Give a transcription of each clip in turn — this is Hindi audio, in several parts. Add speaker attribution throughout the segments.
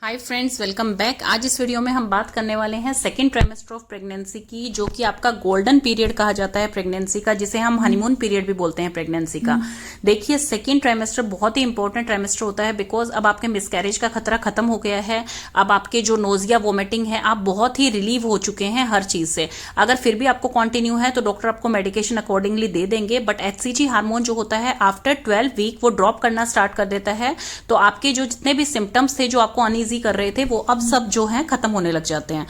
Speaker 1: Hi friends, welcome back. आज इस वीडियो में हम बात करने वाले हैं सेकेंड ट्राइमेस्टर ऑफ प्रेगनेंसी की, जो कि आपका गोल्डन पीरियड कहा जाता है प्रेगनेंसी का, जिसे हम हनीमून पीरियड भी बोलते हैं प्रेगनेंसी का। देखिए, सेकेंड ट्राइमेस्टर बहुत ही इंपॉर्टेंट ट्राइमेस्टर होता है, बिकॉज अब आपके मिसकैरेज का खतरा खत्म हो गया है। अब आपके जो नोजिया वोमिटिंग है, आप बहुत ही रिलीव हो चुके हैं हर चीज से। अगर फिर भी आपको कॉन्टिन्यू है तो डॉक्टर आपको मेडिकेशन अकॉर्डिंगली दे देंगे, बट HCG हार्मोन जो होता है आफ्टर 12 वीक वो ड्रॉप करना स्टार्ट कर देता है। तो आपके जो जितने भी सिम्टम्स थे जो आपको अनईजी कर रहे थे, वो अब सब जो है खत्म होने लग जाते हैं।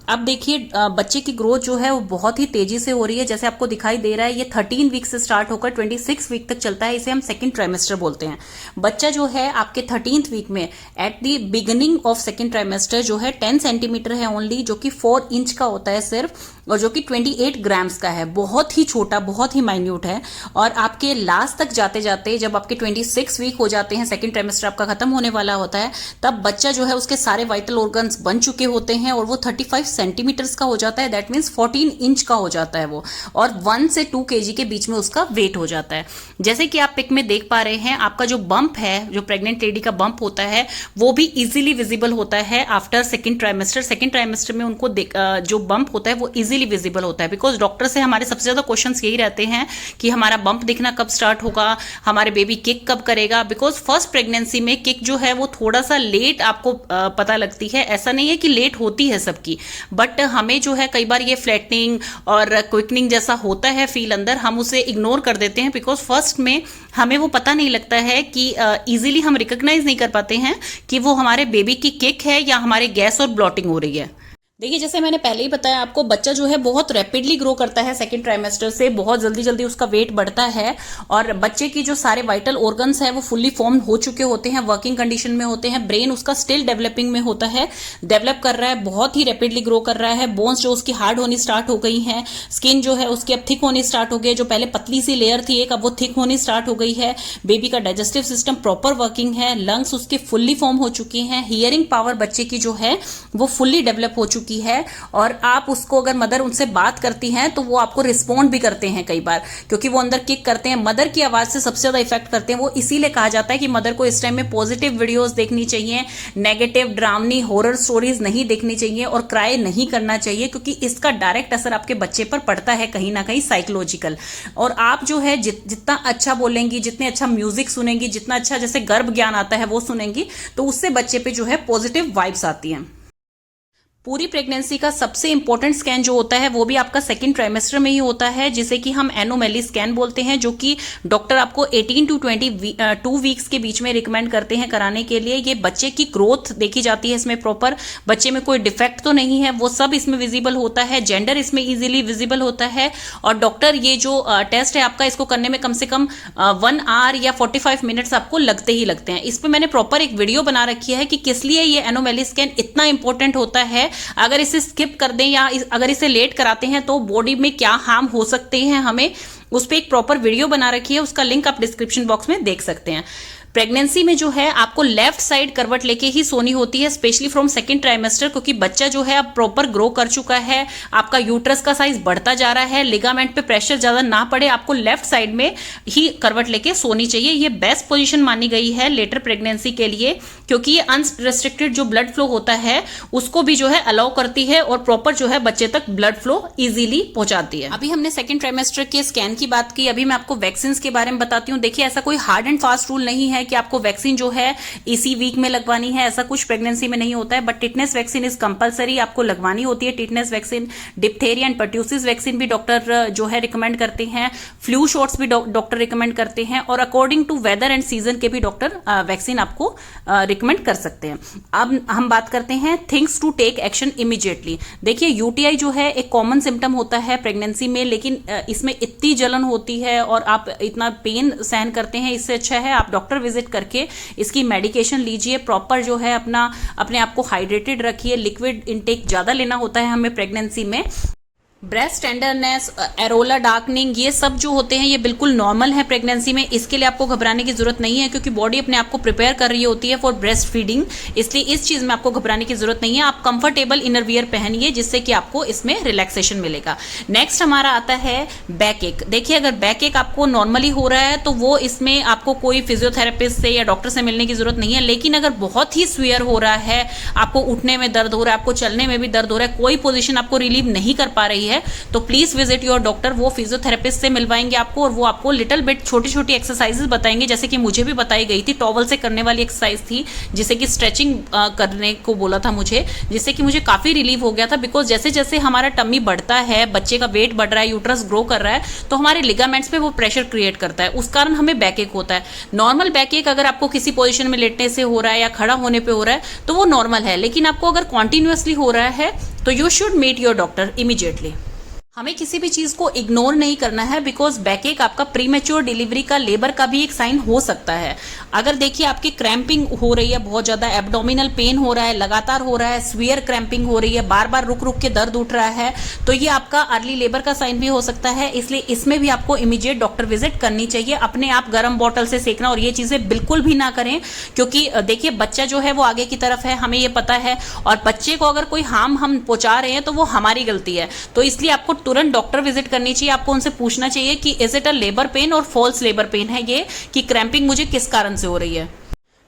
Speaker 1: अब देखिए, बच्चे की ग्रोथ जो है वो बहुत ही तेजी से हो रही है। जैसे आपको दिखाई दे रहा है, ये 13 वीक से स्टार्ट होकर 26 वीक तक चलता है। इसे हम सेकंड ट्राइमेस्टर बोलते हैं। बच्चा जो है आपके 13th वीक में at the beginning of second trimester जो है 10 सेंटीमीटर है ओनली, जो कि 4 इंच का होता है सिर्फ, और जो कि 28 ग्राम्स का है। बहुत ही छोटा, बहुत ही माइन्यूट है। और आपके लास्ट तक जाते जाते जब आपके 26 वीक हो जाते हैं, सेकंड ट्राइमेस्टर आपका खत्म होने वाला होता है, तब बच्चा जो है उसके सारे वाइटल ऑर्गन्स बन चुके होते हैं और वो 35 सेंटीमीटर्स का हो जाता है। दैट मीन्स 14 इंच का हो जाता है वो, और 1 से 2 केजी के बीच में उसका वेट हो जाता है। जैसे कि आप पिक में देख पा रहे हैं, आपका जो बम्प है, जो प्रेग्नेंट लेडी का बम्प होता है, वो भी इजीली विजिबल होता है after second trimester. Second trimester में उनको जो बम्प होता है वो इजीली विजिबल होता है, बिकॉज डॉक्टर से हमारे सबसे ज्यादा क्वेश्चंस यही रहते हैं कि हमारा बम्प दिखना कब स्टार्ट होगा, हमारे बेबी किक कब करेगा। बिकॉज फर्स्ट प्रेगनेंसी में किक जो है वो थोड़ा सा लेट आपको पता लगती है। ऐसा नहीं है कि लेट होती है सबकी, बट हमें जो है कई बार ये फ्लैटनिंग और क्विकनिंग जैसा होता है फील अंदर, हम उसे इग्नोर कर देते हैं, बिकॉज फर्स्ट में हमें वो पता नहीं लगता है कि इजीली हम रिकॉग्नाइज नहीं कर पाते हैं कि वो हमारे बेबी की किक है या हमारे गैस और ब्लॉटिंग हो रही है। देखिए, जैसे मैंने पहले ही बताया आपको, बच्चा जो है बहुत रैपिडली ग्रो करता है सेकंड ट्राइमेस्टर से, बहुत जल्दी जल्दी उसका वेट बढ़ता है, और बच्चे की जो सारे वाइटल ऑर्गन्स है वो फुल्ली फॉर्म हो चुके होते हैं, वर्किंग कंडीशन में होते हैं। ब्रेन उसका स्टिल डेवलपिंग में होता है, डेवलप कर रहा है, बहुत ही रैपिडली ग्रो कर रहा है। बोन्स जो उसकी हार्ड होनी स्टार्ट हो गई है, स्किन जो है उसकी अब थिक होनी स्टार्ट हो गई है। जो पहले पतली सी लेयर थी एक, अब वो थिक होनी स्टार्ट हो गई है। बेबी का डाइजेस्टिव सिस्टम प्रॉपर वर्किंग है, लंग्स उसके फुल्ली फॉर्म हो चुकी हैं, हियरिंग पावर बच्चे की जो है वो फुल्ली डेवलप हो चुकी है। और आप उसको, अगर मदर उनसे बात करती हैं तो वो आपको रिस्पॉन्ड भी करते हैं कई बार, क्योंकि वो अंदर किक करते हैं। मदर की आवाज से सबसे ज्यादा इफेक्ट करते हैं वो, इसीलिए कहा जाता है कि मदर को इस टाइम में पॉजिटिव वीडियोस देखनी चाहिए, नेगेटिव ड्रामनी हॉरर स्टोरीज नहीं देखनी चाहिए, और क्राई नहीं करना चाहिए, क्योंकि इसका डायरेक्ट असर आपके बच्चे पर पड़ता है कहीं ना कहीं साइकोलॉजिकल। और आप जो है जितना अच्छा बोलेंगी, जितने अच्छा म्यूजिक सुनेंगी, जितना अच्छा जैसे गर्भ ज्ञान आता है वो सुनेंगी, तो उससे बच्चे पे जो है पॉजिटिव वाइब्स आती हैं। पूरी प्रेगनेंसी का सबसे इंपॉर्टेंट स्कैन जो होता है वो भी आपका सेकंड ट्राइमेस्टर में ही होता है, जिसे कि हम एनोमेली स्कैन बोलते हैं, जो कि डॉक्टर आपको 18 to 22 वीक्स के बीच में रिकमेंड करते हैं कराने के लिए। ये बच्चे की ग्रोथ देखी जाती है इसमें प्रॉपर, बच्चे में कोई डिफेक्ट तो नहीं है, वो सब इसमें विजिबल होता है, जेंडर इसमें इजीली विजिबल होता है। और डॉक्टर ये जो टेस्ट है आपका, इसको करने में कम से कम 1 आवर या 45 मिनट्स आपको लगते ही लगते हैं। इस पर मैंने प्रॉपर एक वीडियो बना रखी है कि किस लिए ये एनोमेली स्कैन इतना इंपॉर्टेंट होता है। अगर इसे स्किप कर दें या अगर इसे लेट कराते हैं तो बॉडी में क्या हार्म हो सकते हैं हमें, उस पर एक प्रॉपर वीडियो बना रखी है, उसका लिंक आप डिस्क्रिप्शन बॉक्स में देख सकते हैं। प्रेगनेंसी में जो है आपको लेफ्ट साइड करवट लेके ही सोनी होती है, स्पेशली फ्रॉम सेकंड ट्राइमेस्टर, क्योंकि बच्चा जो है अब प्रॉपर ग्रो कर चुका है, आपका यूट्रस का साइज बढ़ता जा रहा है, लिगामेंट पे प्रेशर ज्यादा ना पड़े, आपको लेफ्ट साइड में ही करवट लेके सोनी चाहिए। ये बेस्ट पोजीशन मानी गई है लेटर प्रेगनेंसी के लिए, क्योंकि ये अनरिस्ट्रिक्टेड जो ब्लड फ्लो होता है उसको भी जो है अलाउ करती है, और प्रॉपर जो है बच्चे तक ब्लड फ्लो इजीली पहुंचाती है। अभी हमने सेकंड ट्राइमेस्टर के स्कैन की बात की, अभी मैं आपको वैक्सीन के बारे में बताती हूँ। देखिए, ऐसा कोई हार्ड एंड फास्ट रूल नहीं है कि आपको वैक्सीन जो है इसी वीक में लगवानी है, ऐसा कुछ प्रेगनेंसी में नहीं होता है। But tetanus vaccine is compulsory, आपको लगवानी होती है tetanus vaccine. Diphtheria and pertussis vaccine भी डॉक्टर जो है रिकमेंड करते हैं, फ्लू शॉट्स भी डॉक्टर रिकमेंड करते हैं, और according to weather and season के भी डॉक्टर वैक्सीन आपको रिकमेंड कर सकते हैं। अब हम बात करते हैं things to take action immediately. देखिए, यूटीआई जो है एक कॉमन सिम्टम होता है प्रेगनेंसी में, लेकिन इसमें इतनी जलन होती है और आप इतना पेन सहन करते हैं, इससे अच्छा है आप डॉक्टर विजिट करके इसकी मेडिकेशन लीजिए। प्रॉपर जो है अपने आप को हाइड्रेटेड रखिए, लिक्विड इनटेक ज्यादा लेना होता है हमें प्रेगनेंसी में। ब्रेस्ट टेंडरनेस, एरोला डार्कनिंग, ये सब जो होते हैं ये बिल्कुल नॉर्मल है प्रेगनेंसी में। इसके लिए आपको घबराने की जरूरत नहीं है, क्योंकि बॉडी अपने आप को प्रिपेयर कर रही होती है फॉर ब्रेस्ट फीडिंग। इसलिए इस चीज में आपको घबराने की जरूरत नहीं है। आप कंफर्टेबल इनर वियर पहनिए, जिससे कि आपको इसमें रिलैक्सेशन मिलेगा। नेक्स्ट हमारा आता है बैक एक। देखिए, अगर बैक एक आपको नॉर्मली हो रहा है तो वो इसमें आपको कोई फिजियोथेरेपिस्ट से या डॉक्टर से मिलने की जरूरत नहीं है। लेकिन अगर बहुत ही स्वीयर हो रहा है, आपको उठने में दर्द हो रहा है, आपको चलने में भी दर्द हो रहा है, कोई पोजिशन आपको रिलीव नहीं कर पा रही है, तो प्लीज विजिट योर डॉक्टर। वो फिजियोथेरेपिस्ट से मिलवाएंगे आपको, और वो आपको लिटिल बिट छोटी छोटी एक्सरसाइजेस बताएंगे, जैसे कि मुझे भी बताई गई थी। टॉवल से करने वाली एक्सरसाइज थी, जिसे कि स्ट्रेचिंग करने को बोला था मुझे, जिससे कि मुझे काफी रिलीव हो गया था। बिकॉज जैसे जैसे हमारा टम्मी बढ़ता है, बच्चे का वेट बढ़ रहा है, यूट्रस ग्रो कर रहा है, तो हमारे लिगामेंट्स पे वो प्रेशर क्रिएट करता है, उस कारण हमें बैक एक होता है। नॉर्मल बैक एक अगर आपको किसी पोजीशन में लेटने से हो रहा है या खड़ा होने पे हो रहा है तो वो नॉर्मल है। लेकिन आपको अगर कॉन्टिन्यूअसली हो रहा है तो you should meet your doctor immediately. हमें किसी भी चीज को इग्नोर नहीं करना है, बिकॉज बैक एक आपका प्रीमेच्योर डिलीवरी का, लेबर का भी एक साइन हो सकता है। अगर देखिए आपकी क्रैम्पिंग हो रही है, बहुत ज्यादा एब्डोमिनल पेन हो रहा है, लगातार हो रहा है, स्वीयर क्रैम्पिंग हो रही है, बार बार रुक रुक के दर्द उठ रहा है, तो ये आपका अर्ली लेबर का साइन भी हो सकता है। इसलिए इसमें भी आपको इमीडिएट डॉक्टर विजिट करनी चाहिए। अपने आप गर्म बॉटल से सेकना और ये चीजें बिल्कुल भी ना करें, क्योंकि देखिए बच्चा जो है वो आगे की तरफ है, हमें ये पता है, और बच्चे को अगर कोई हार्म हम पहुंचा रहे हैं तो वो हमारी गलती है। तो इसलिए आपको तुरंत डॉक्टर विजिट करनी चाहिए। आपको उनसे पूछना चाहिए कि is it a labour pain और फॉल्स लेबर पेन है ये, कि क्रैम्पिंग मुझे किस कारण से हो रही है।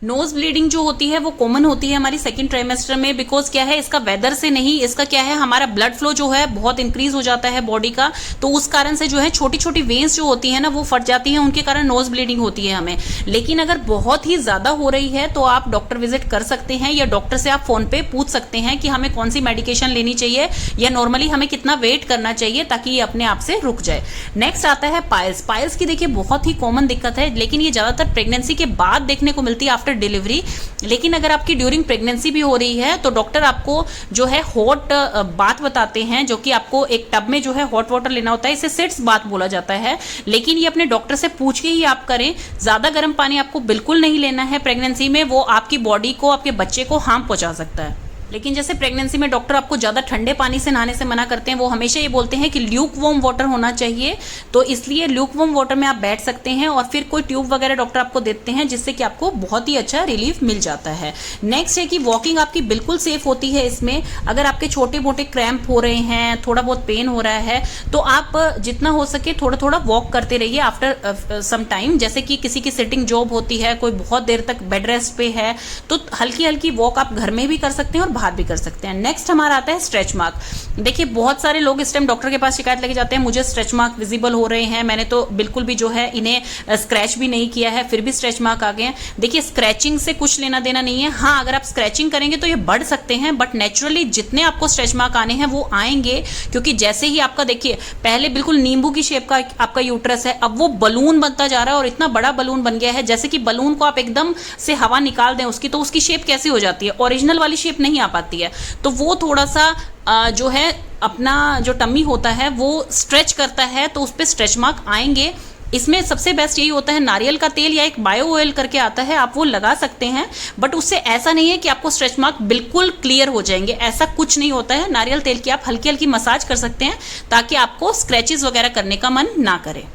Speaker 1: नोज ब्लीडिंग जो होती है वो कॉमन होती है हमारी सेकंड ट्राइमेस्टर में, बिकॉज क्या है, इसका वेदर से नहीं, इसका क्या है, हमारा ब्लड फ्लो जो है बहुत इंक्रीज हो जाता है बॉडी का, तो उस कारण से जो है छोटी छोटी वेन्स जो होती है ना वो फट जाती हैं, उनके कारण नोज ब्लीडिंग होती है हमें। लेकिन अगर बहुत ही ज्यादा हो रही है तो आप डॉक्टर विजिट कर सकते हैं, या डॉक्टर से आप फोन पे पूछ सकते हैं कि हमें कौन सी मेडिकेशन लेनी चाहिए, या नॉर्मली हमें कितना वेट करना चाहिए ताकि ये अपने आप से रुक जाए। नेक्स्ट आता है पाइल्स। पाइल्स की देखिए बहुत ही कॉमन दिक्कत है, लेकिन ये ज्यादातर प्रेगनेंसी के बाद देखने को मिलती है, आफ्टर डिलीवरी। लेकिन अगर आपकी ड्यूरिंग प्रेगनेंसी भी हो रही है तो डॉक्टर आपको जो है हॉट बाथ बताते हैं, जो कि आपको एक टब में जो है हॉट वाटर लेना होता है, इसे सिट्स बाथ बोला जाता है। लेकिन ये अपने डॉक्टर से पूछ के ही आप करें। ज्यादा गर्म पानी आपको बिल्कुल नहीं लेना है प्रेगनेंसी में, वो आपकी बॉडी को, आपके बच्चे को हार्म पहुंचा सकता है। लेकिन जैसे प्रेगनेंसी में डॉक्टर आपको ज्यादा ठंडे पानी से नहाने से मना करते हैं, वो हमेशा ये बोलते हैं कि ल्यूक वार्म वाटर होना चाहिए, तो इसलिए ल्यूक वार्म वाटर में आप बैठ सकते हैं, और फिर कोई ट्यूब वगैरह डॉक्टर आपको देते हैं, जिससे कि आपको बहुत ही अच्छा रिलीफ मिल जाता है। नेक्स्ट है कि वॉकिंग आपकी बिल्कुल सेफ होती है इसमें। अगर आपके छोटे मोटे क्रैम्प हो रहे हैं, थोड़ा बहुत पेन हो रहा है, तो आप जितना हो सके थोड़ा थोड़ा वॉक करते रहिए आफ्टर सम टाइम। जैसे कि किसी की सिटिंग जॉब होती है, कोई बहुत देर तक बेड रेस्ट पे है, तो हल्की हल्की वॉक आप घर में भी कर सकते हैं और बाहर भी कर सकते हैं। नेक्स्ट हमारा आता है स्ट्रेच मार्क। देखिए बहुत सारे लोग इस टाइम डॉक्टर के पास शिकायत लेके जाते हैं, मुझे स्ट्रेच मार्क विजिबल हो रहे हैं, मैंने तो बिल्कुल भी जो है इन्हें स्क्रैच भी नहीं किया है, फिर भी स्ट्रेच मार्क आ गए हैं। देखिए स्क्रैचिंग से कुछ लेना देना नहीं है। हाँ, अगर आप स्क्रैचिंग करेंगे तो ये बढ़ सकते हैं, बट नेचुरली जितने आपको स्ट्रेच मार्क आने हैं वो आएंगे, क्योंकि जैसे ही आपका देखिए पहले बिल्कुल नींबू की शेप का आपका यूट्रस है, अब वो बलून बनता जा रहा है, और इतना बड़ा बलून बन गया है, जैसे कि बलून को आप एकदम से हवा निकाल दें उसकी, तो उसकी शेप कैसी हो जाती है, ओरिजिनल वाली शेप नहीं आ पाती है। तो वो थोड़ा सा जो है अपना जो टम्मी होता है वो स्ट्रेच करता है, तो उस पर स्ट्रेच मार्क आएंगे। इसमें सबसे बेस्ट यही होता है, नारियल का तेल या एक बायो ऑयल करके आता है, आप वो लगा सकते हैं, बट उससे ऐसा नहीं है कि आपको स्ट्रेच मार्क बिल्कुल क्लियर हो जाएंगे, ऐसा कुछ नहीं होता है। नारियल तेल की आप हल्की हल्की मसाज कर सकते हैं, ताकि आपको स्क्रैचेस वगैरह करने का मन ना करे।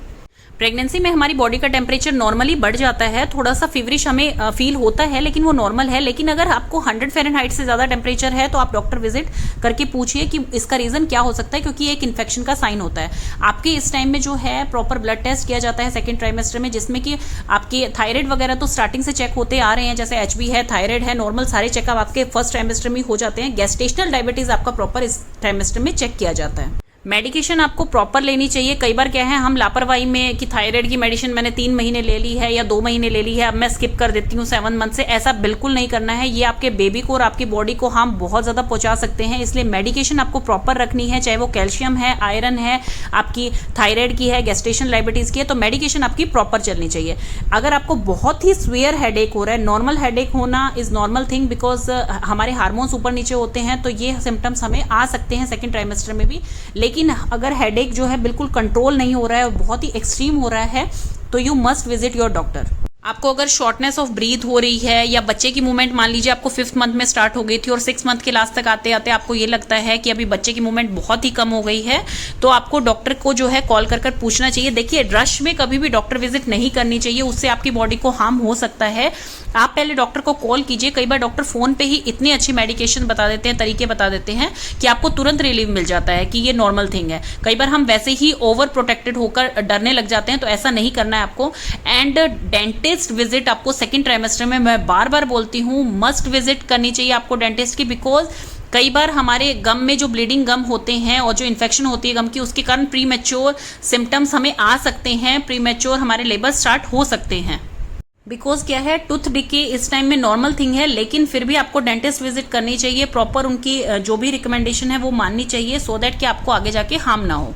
Speaker 1: प्रेगनेंसी में हमारी बॉडी का टेम्परेचर नॉर्मली बढ़ जाता है, थोड़ा सा फीवरिश हमें फील होता है, लेकिन वो नॉर्मल है। लेकिन अगर आपको 100 फ़ारेनहाइट से ज़्यादा टेम्परेचर है तो आप डॉक्टर विजिट करके पूछिए कि इसका रीज़न क्या हो सकता है, क्योंकि ये एक इन्फेक्शन का साइन होता है। आपके इस टाइम में जो है प्रॉपर ब्लड टेस्ट किया जाता है सेकेंड ट्राइमेस्टर में, जिसमें कि आपके थायराइड वगैरह तो स्टार्टिंग से चेक होते आ रहे हैं, जैसे HB है, थायराइड है, नॉर्मल सारे चेकअप आपके फर्स्ट ट्राइमेस्टर में हो जाते हैं। गैस्टेशनल डायबिटीज़ आपका प्रॉपर इस ट्राइमेस्टर में चेक किया जाता है। मेडिकेशन आपको प्रॉपर लेनी चाहिए। कई बार क्या है, हम लापरवाही में कि थायराइड की मेडिसिन मैंने 3 महीने ले ली है या 2 महीने ले ली है, अब मैं स्किप कर देती हूँ 7 मंथ से, ऐसा बिल्कुल नहीं करना है। ये आपके बेबी को और आपकी बॉडी को हार्म बहुत ज़्यादा पहुंचा सकते हैं, इसलिए मेडिकेशन आपको प्रॉपर रखनी है, चाहे वो कैल्शियम है, आयरन है, आपकी थायराइड की है, गेस्टेशनल डायबिटीज़ की है, तो मेडिकेशन आपकी प्रॉपर चलनी चाहिए। अगर आपको बहुत ही स्वेयर हेडेक हो रहा है, नॉर्मल हेडेक होना इज़ नॉर्मल थिंग, बिकॉज हमारे हार्मोन्स ऊपर नीचे होते हैं, तो ये सिम्टम्स हमें आ सकते हैं सेकेंड ट्राइमेस्टर में भी। लेकिन अगर हेडेक जो है बिल्कुल कंट्रोल नहीं हो रहा है और बहुत ही एक्सट्रीम हो रहा है, तो you must visit your doctor. आपको अगर शॉर्टनेस ऑफ ब्रीथ हो रही है या बच्चे की मूवमेंट मान लीजिए आपको 5th मंथ में स्टार्ट हो गई थी और 6th मंथ के लास्ट तक आते आते आपको ये लगता है कि अभी बच्चे की मूवमेंट बहुत ही कम हो गई है, तो आपको डॉक्टर को जो है कॉल कर पूछना चाहिए। देखिए रश में कभी भी डॉक्टर विजिट नहीं करनी चाहिए, उससे आपकी बॉडी को हार्म हो सकता है। आप पहले डॉक्टर को कॉल कीजिए। कई बार डॉक्टर फोन पे ही इतनी अच्छी मेडिकेशन बता देते हैं, तरीके बता देते हैं कि आपको तुरंत रिलीफ मिल जाता है कि ये नॉर्मल थिंग है। कई बार हम वैसे ही ओवर प्रोटेक्टेड होकर डरने लग जाते हैं, तो ऐसा नहीं करना है आपको। एंड डेंटिस्ट विजिट आपको सेकेंड ट्राइमेस्टर में, मैं बार बार बोलती हूँ, मस्ट विजिट करनी चाहिए आपको डेंटिस्ट की, बिकॉज कई बार हमारे गम में जो ब्लीडिंग गम होते हैं और जो इन्फेक्शन होती है गम की, उसके कारण प्री मैच्योर सिम्टम्स हमें आ सकते हैं, प्री मैच्योर हमारे लेबर स्टार्ट हो सकते हैं। बिकॉज क्या है, टूथ डिके इस टाइम में नॉर्मल थिंग है, लेकिन फिर भी आपको डेंटिस्ट विजिट करनी चाहिए। प्रॉपर उनकी जो भी रिकमेंडेशन है वो माननी चाहिए, सो दैट कि आपको आगे जाके हार्म ना हो।